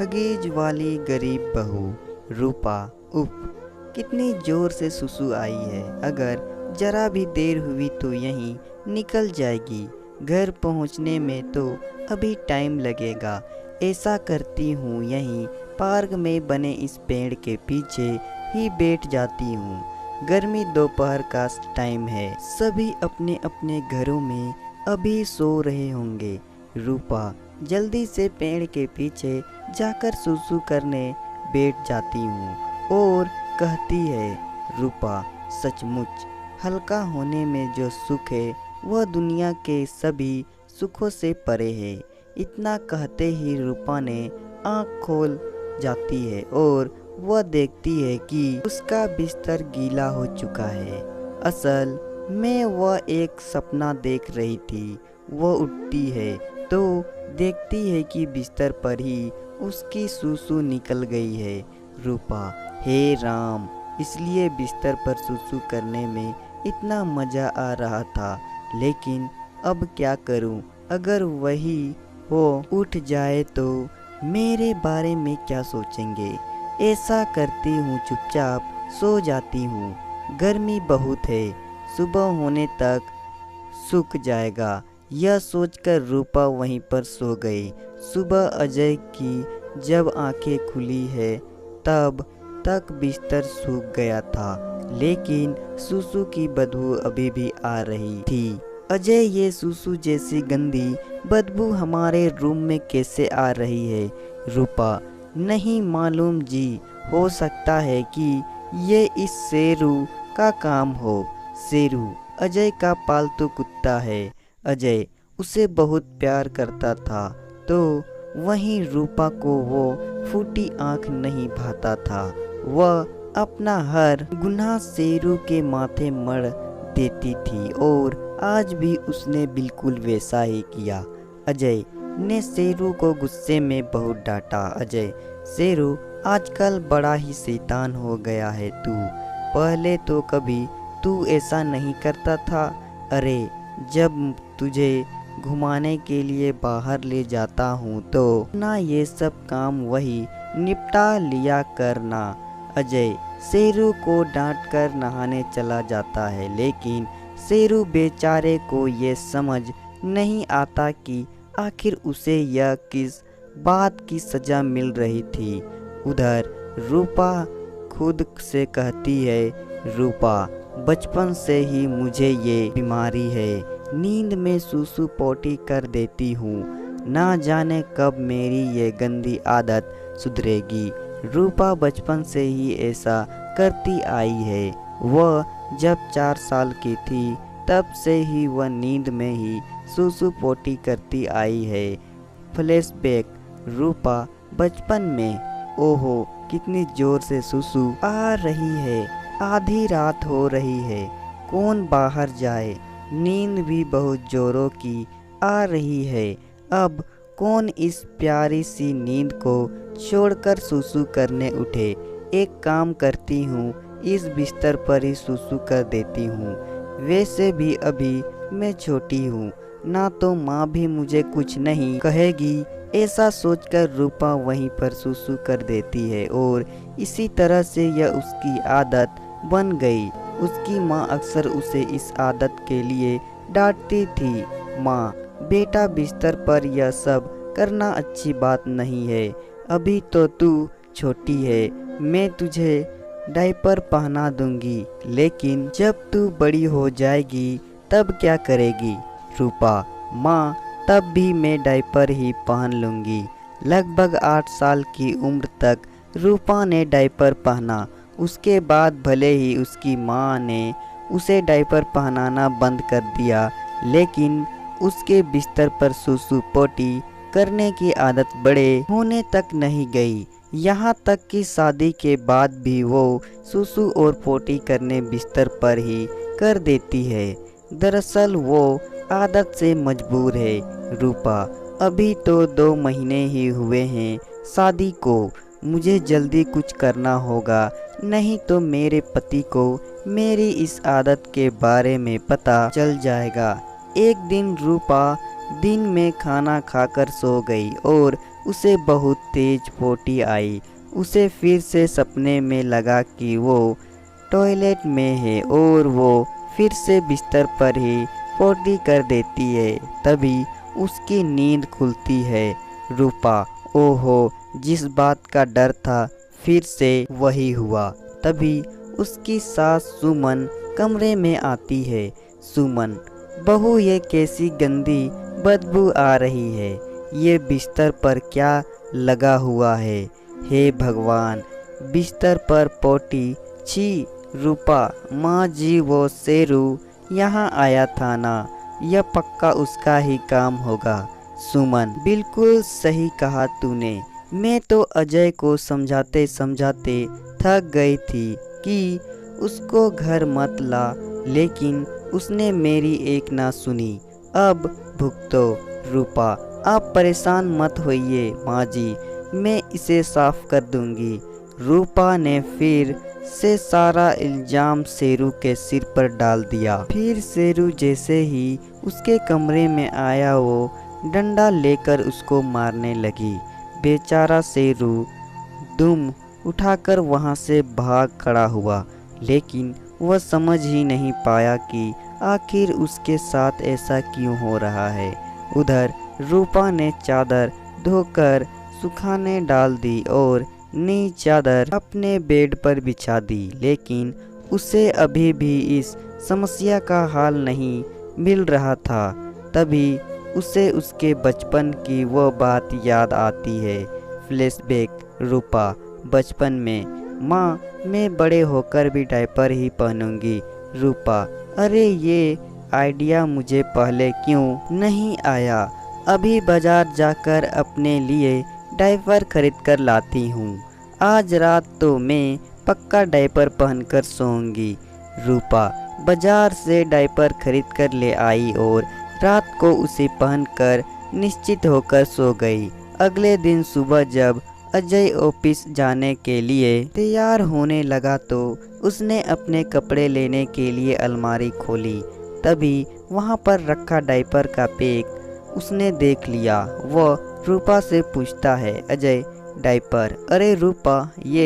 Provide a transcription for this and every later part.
Huggies वाली गरीब बहू रूपा। उफ, कितनी जोर से सुसु आई है। अगर जरा भी देर हुई तो यहीं निकल जाएगी। घर पहुंचने में तो अभी टाइम लगेगा। ऐसा करती हूँ, यहीं पार्क में बने इस पेड़ के पीछे ही बैठ जाती हूँ। गर्मी दोपहर का टाइम है, सभी अपने अपने घरों में अभी सो रहे होंगे। रूपा जल्दी से पेड़ के पीछे जाकर सुसु करने बैठ जाती हूँ और कहती है, रूपा सचमुच हल्का होने में जो सुख है वह दुनिया के सभी सुखों से परे है। इतना कहते ही रूपा ने आँख खोल जाती है और वह देखती है कि उसका बिस्तर गीला हो चुका है। असल में वह एक सपना देख रही थी। वह उठती है तो देखती है कि बिस्तर पर ही उसकी सुसु निकल गई है। रूपा, हे राम, इसलिए बिस्तर पर सुसु करने में इतना मज़ा आ रहा था, लेकिन अब क्या करूं? अगर वही वो उठ जाए तो मेरे बारे में क्या सोचेंगे? ऐसा करती हूँ, चुपचाप सो जाती हूँ। गर्मी बहुत है, सुबह होने तक सूख जाएगा। यह सोचकर रूपा वहीं पर सो गई। सुबह अजय की जब आंखें खुली है तब तक बिस्तर सूख गया था, लेकिन सुसु की बदबू अभी भी आ रही थी। अजय, ये सुसु जैसी गंदी बदबू हमारे रूम में कैसे आ रही है? रूपा, नहीं मालूम जी, हो सकता है कि ये इस शेरू का काम हो। शेरू अजय का पालतू कुत्ता है। अजय उसे बहुत प्यार करता था, तो वहीं रूपा को वो फूटी आंख नहीं भाता था। वह अपना हर गुनाह शेरू के माथे मढ़ देती थी और आज भी उसने बिल्कुल वैसा ही किया। अजय ने शेरू को गुस्से में बहुत डांटा। अजय, शेरू आजकल बड़ा ही शैतान हो गया है तू। पहले तो कभी तू ऐसा नहीं करता था। अरे, जब तुझे घुमाने के लिए बाहर ले जाता हूँ तो ना ये सब काम वही निपटा लिया करना। अजय शेरू को डांट कर नहाने चला जाता है, लेकिन शेरू बेचारे को ये समझ नहीं आता कि आखिर उसे यह किस बात की सज़ा मिल रही थी। उधर रूपा खुद से कहती है, रूपा बचपन से ही मुझे ये बीमारी है। नींद में सुसु पोटी कर देती हूँ। ना जाने कब मेरी ये गंदी आदत सुधरेगी। रूपा बचपन से ही ऐसा करती आई है। वह जब 4 साल की थी तब से ही वह नींद में ही सुसु पोटी करती आई है। फ्लैशबैक, रूपा बचपन में। ओहो, कितनी जोर से सुसु आ रही है। आधी रात हो रही है, कौन बाहर जाए? नींद भी बहुत जोरों की आ रही है। अब कौन इस प्यारी सी नींद को छोड़कर सुसु करने उठे? एक काम करती हूँ, इस बिस्तर पर ही सुसु कर देती हूँ। वैसे भी अभी मैं छोटी हूँ, ना तो माँ भी मुझे कुछ नहीं कहेगी। ऐसा सोचकर रूपा वहीं पर सुसु कर देती है और इसी तरह से यह उसकी आदत बन गई। उसकी माँ अक्सर उसे इस आदत के लिए डांटती थी। माँ, बेटा बिस्तर पर यह सब करना अच्छी बात नहीं है। अभी तो तू छोटी है, मैं तुझे डायपर पहना दूंगी, लेकिन जब तू बड़ी हो जाएगी तब क्या करेगी? रूपा, माँ, तब भी मैं डायपर ही पहन लूँगी। लगभग 8 साल की उम्र तक रूपा ने डायपर पहना। उसके बाद भले ही उसकी माँ ने उसे डायपर पहनाना बंद कर दिया, लेकिन उसके बिस्तर पर सुसु पोटी करने की आदत बड़े होने तक नहीं गई। यहाँ तक कि शादी के बाद भी वो सुसु और पोटी करने बिस्तर पर ही कर देती है। दरअसल वो आदत से मजबूर है। रूपा, अभी तो 2 महीने ही हुए हैं शादी को। मुझे जल्दी कुछ करना होगा, नहीं तो मेरे पति को मेरी इस आदत के बारे में पता चल जाएगा। एक दिन रूपा दिन में खाना खाकर सो गई और उसे बहुत तेज पोटी आई। उसे फिर से सपने में लगा कि वो टॉयलेट में है और वो फिर से बिस्तर पर ही पोटी कर देती है। तभी उसकी नींद खुलती है। रूपा, ओहो, जिस बात का डर था फिर से वही हुआ। तभी उसकी सास सुमन कमरे में आती है। सुमन, बहू, ये कैसी गंदी बदबू आ रही है। ये बिस्तर पर क्या लगा हुआ है। हे भगवान, बिस्तर पर पोटी। छी। रूपा, माँ जी, वो शेरू यहाँ आया था ना, यह पक्का उसका ही काम होगा। सुमन, बिल्कुल सही कहा तूने। मैं तो अजय को समझाते समझाते थक गई थी कि उसको घर मत ला, लेकिन उसने मेरी एक ना सुनी। अब भुगतो। रूपा, आप परेशान मत होइए माँ जी, मैं इसे साफ कर दूंगी। रूपा ने फिर से सारा इल्जाम शेरू के सिर पर डाल दिया। फिर शेरू जैसे ही उसके कमरे में आया वो डंडा लेकर उसको मारने लगी। बेचारा शेरू दुम उठाकर वहां से भाग खड़ा हुआ, लेकिन वह समझ ही नहीं पाया कि आखिर उसके साथ ऐसा क्यों हो रहा है। उधर रूपा ने चादर धोकर सुखाने डाल दी और नई चादर अपने बेड पर बिछा दी, लेकिन उसे अभी भी इस समस्या का हल नहीं मिल रहा था। तभी उसे उसके बचपन की वह बात याद आती है। फ्लैशबैक। रूपा, बचपन में, माँ, मैं बड़े होकर भी डायपर ही पहनूंगी। रूपा, अरे ये आइडिया मुझे पहले क्यों नहीं आया। अभी बाजार जाकर अपने लिए डायपर खरीद कर लाती हूँ। आज रात तो मैं पक्का डायपर पहनकर सोऊंगी। रूपा बाजार से डायपर खरीद कर ले आई और रात को उसे पहनकर निश्चित होकर सो गई। अगले दिन सुबह जब अजय ऑफिस जाने के लिए तैयार होने लगा तो उसने अपने कपड़े लेने के लिए अलमारी खोली। तभी वहां पर रखा डायपर का पैक उसने देख लिया। वह रूपा से पूछता है, अजय, डायपर? अरे रूपा, ये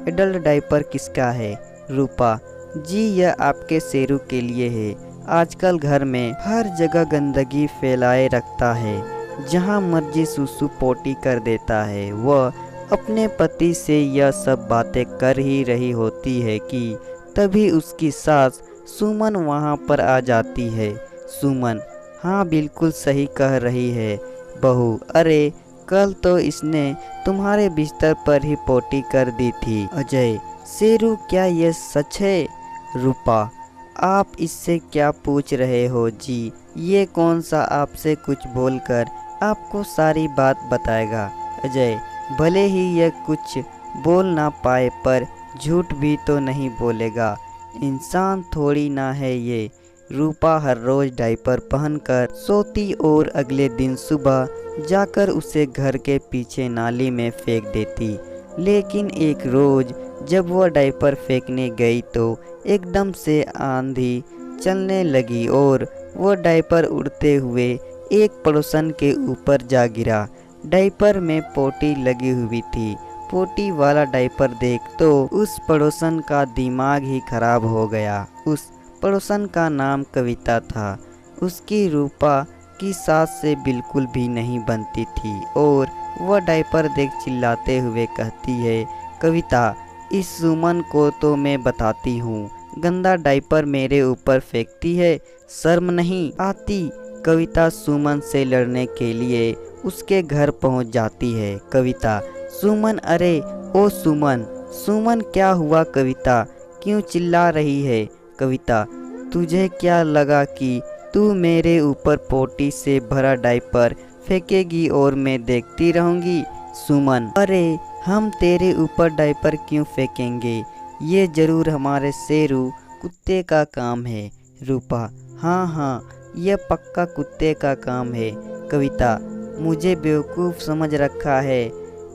एडल्ट डायपर किसका है? रूपा, जी यह आपके शेरू के लिए है। आजकल घर में हर जगह गंदगी फैलाए रखता है, जहाँ मर्जी सुसु पोटी कर देता है। वह अपने पति से यह सब बातें कर ही रही होती है कि तभी उसकी सास सुमन वहाँ पर आ जाती है। सुमन, हाँ बिल्कुल सही कह रही है बहू। अरे कल तो इसने तुम्हारे बिस्तर पर ही पोटी कर दी थी। अजय, शेरू, क्या यह सच है? रूपा, आप इससे क्या पूछ रहे हो जी? ये कौन सा आपसे कुछ बोलकर आपको सारी बात बताएगा? अजय, भले ही यह कुछ बोल ना पाए पर झूठ भी तो नहीं बोलेगा, इंसान थोड़ी ना है ये। रूपा हर रोज डायपर पहनकर सोती और अगले दिन सुबह जाकर उसे घर के पीछे नाली में फेंक देती। लेकिन एक रोज जब वह डायपर फेंकने गई तो एकदम से आंधी चलने लगी और वह डायपर उड़ते हुए एक पड़ोसन के ऊपर जा गिरा। डायपर में पोटी लगी हुई थी। पोटी वाला डायपर देख तो उस पड़ोसन का दिमाग ही खराब हो गया। उस पड़ोसन का नाम कविता था। उसकी रूपा की सास से बिल्कुल भी नहीं बनती थी और वह डायपर देख चिल्लाते हुए कहती है, कविता, इस सुमन को तो मैं बताती हूँ, गंदा डायपर मेरे ऊपर फेंकती है, शर्म नहीं आती। कविता सुमन से लड़ने के लिए उसके घर पहुँच जाती है। कविता, सुमन, अरे ओ सुमन, सुमन क्या हुआ? कविता, क्यों चिल्ला रही है? कविता, तुझे क्या लगा कि तू मेरे ऊपर पोटी से भरा डायपर फेंकेगी और मैं देखती रहूंगी? सुमन, अरे हम तेरे ऊपर डायपर क्यों फेंकेंगे? ये जरूर हमारे शेरू कुत्ते का काम है। रूपा, हाँ हाँ, यह पक्का कुत्ते का काम है। कविता, मुझे बेवकूफ़ समझ रखा है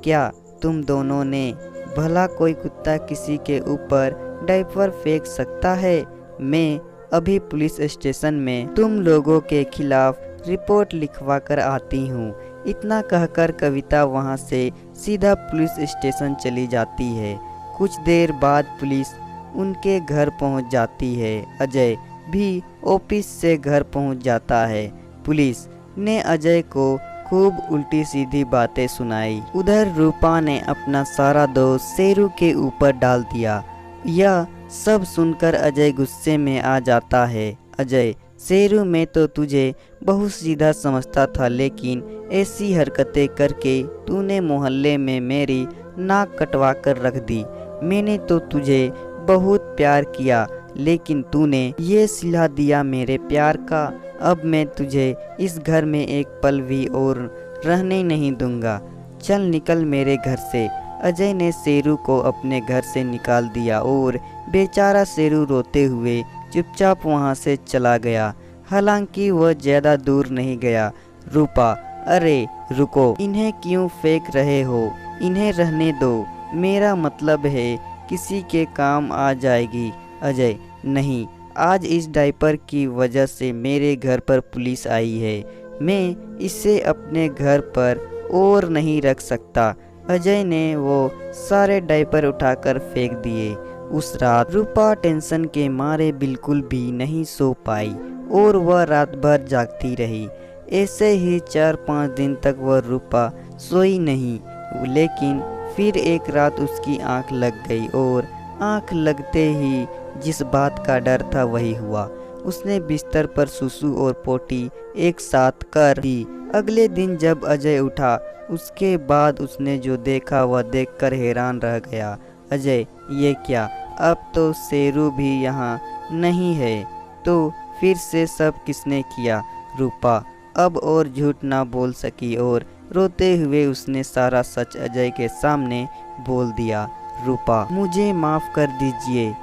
क्या तुम दोनों ने? भला कोई कुत्ता किसी के ऊपर डायपर फेंक सकता है? मैं अभी पुलिस स्टेशन में तुम लोगों के खिलाफ रिपोर्ट लिखवा कर आती हूँ। इतना कहकर कविता वहां से सीधा पुलिस स्टेशन चली जाती है। कुछ देर बाद पुलिस उनके घर पहुंच जाती है। अजय भी ऑफिस से घर पहुंच जाता है। पुलिस ने अजय को खूब उल्टी सीधी बातें सुनाई। उधर रूपा ने अपना सारा दोष शेरू के ऊपर डाल दिया। यह सब सुनकर अजय गुस्से में आ जाता है। अजय, शेरू में तो तुझे बहुत सीधा समझता था, लेकिन ऐसी हरकतें करके तूने मोहल्ले में मेरी नाक कटवा कर रख दी। मैंने तो तुझे बहुत प्यार किया, लेकिन तूने ये सिला दिया मेरे प्यार का। अब मैं तुझे इस घर में एक पल भी और रहने नहीं दूंगा। चल निकल मेरे घर से। अजय ने शेरू को अपने घर से निकाल दिया और बेचारा शेरू रोते हुए चुपचाप वहां से चला गया। हालांकि वह ज़्यादा दूर नहीं गया। रूपा, अरे रुको, इन्हें क्यों फेंक रहे हो? इन्हें रहने दो, मेरा मतलब है किसी के काम आ जाएगी। अजय, नहीं, आज इस डायपर की वजह से मेरे घर पर पुलिस आई है। मैं इसे अपने घर पर और नहीं रख सकता। अजय ने वो सारे डायपर उठाकर फेंक दिए। उस रात रूपा टेंशन के मारे बिल्कुल भी नहीं सो पाई और वह रात भर जागती रही। ऐसे ही 4-5 दिन तक वह रूपा सोई नहीं, लेकिन फिर एक रात उसकी आंख लग गई और आंख लगते ही जिस बात का डर था वही हुआ। उसने बिस्तर पर सुसु और पोटी एक साथ कर दी। अगले दिन जब अजय उठा, उसके बाद उसने जो देखा वह देखकर हैरान रह गया। अजय, ये क्या? अब तो शेरू भी यहाँ नहीं है, तो फिर से सब किसने किया? रूपा अब और झूठ ना बोल सकी और रोते हुए उसने सारा सच अजय के सामने बोल दिया। रूपा, मुझे माफ़ कर दीजिए,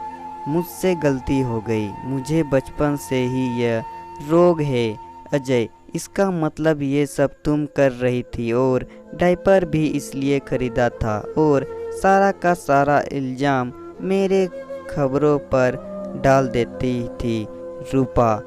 मुझसे गलती हो गई। मुझे बचपन से ही यह रोग है। अजय, इसका मतलब ये सब तुम कर रही थी और डायपर भी इसलिए खरीदा था और सारा का सारा इल्ज़ाम मेरे खबरों पर डाल देती थी। रूपा,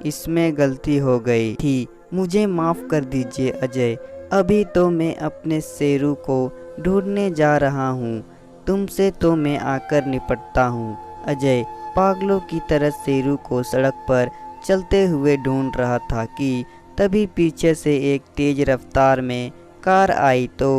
इसमें गलती हो गई थी, मुझे माफ़ कर दीजिए अजय। अभी तो मैं अपने शेरू को ढूंढने जा रहा हूँ, तुमसे तो मैं आकर निपटता हूँ। अजय पागलों की तरह शेरू को सड़क पर चलते हुए ढूंढ रहा था कि तभी पीछे से एक तेज रफ्तार में कार आई तो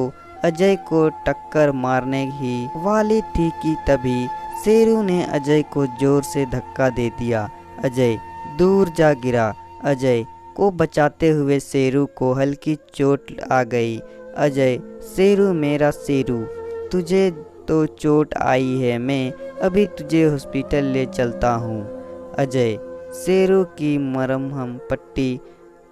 अजय को टक्कर मारने ही वाली थी कि तभी शेरू ने अजय को जोर से धक्का दे दिया। अजय दूर जा गिरा। अजय को बचाते हुए शेरू को हल्की चोट आ गई। अजय, शेरू मेरा शेरू, तुझे तो चोट आई है, मैं अभी तुझे हॉस्पिटल ले चलता हूँ। अजय शेरू की मरहम पट्टी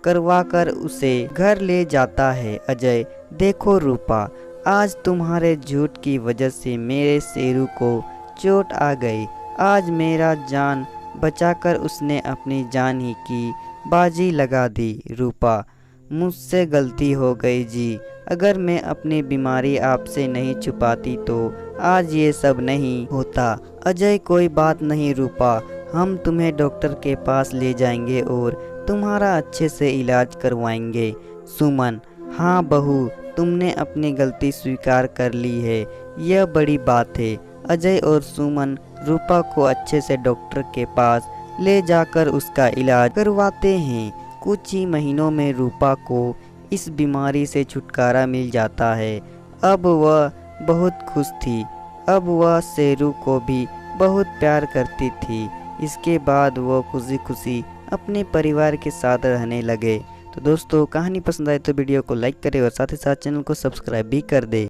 करवाकर उसे घर ले जाता है। अजय, देखो रूपा, आज तुम्हारे झूठ की वजह से मेरे शेरू को चोट आ गई। आज मेरा जान बचाकर उसने अपनी जान ही की बाजी लगा दी। रूपा, मुझसे गलती हो गई जी। अगर मैं अपनी बीमारी आपसे नहीं छुपाती तो आज ये सब नहीं होता। अजय, कोई बात नहीं रूपा, हम तुम्हें डॉक्टर के पास ले जाएंगे और तुम्हारा अच्छे से इलाज करवाएंगे। सुमन, हाँ बहू, तुमने अपनी गलती स्वीकार कर ली है, यह बड़ी बात है। अजय और सुमन रूपा को अच्छे से डॉक्टर के पास ले जाकर उसका इलाज करवाते हैं। कुछ ही महीनों में रूपा को इस बीमारी से छुटकारा मिल जाता है। अब वह बहुत खुश थी। अब वह शेरू को भी बहुत प्यार करती थी। इसके बाद वो खुशी खुशी अपने परिवार के साथ रहने लगे। तो दोस्तों, कहानी पसंद आए तो वीडियो को लाइक करें और साथ ही साथ चैनल को सब्सक्राइब भी कर दे।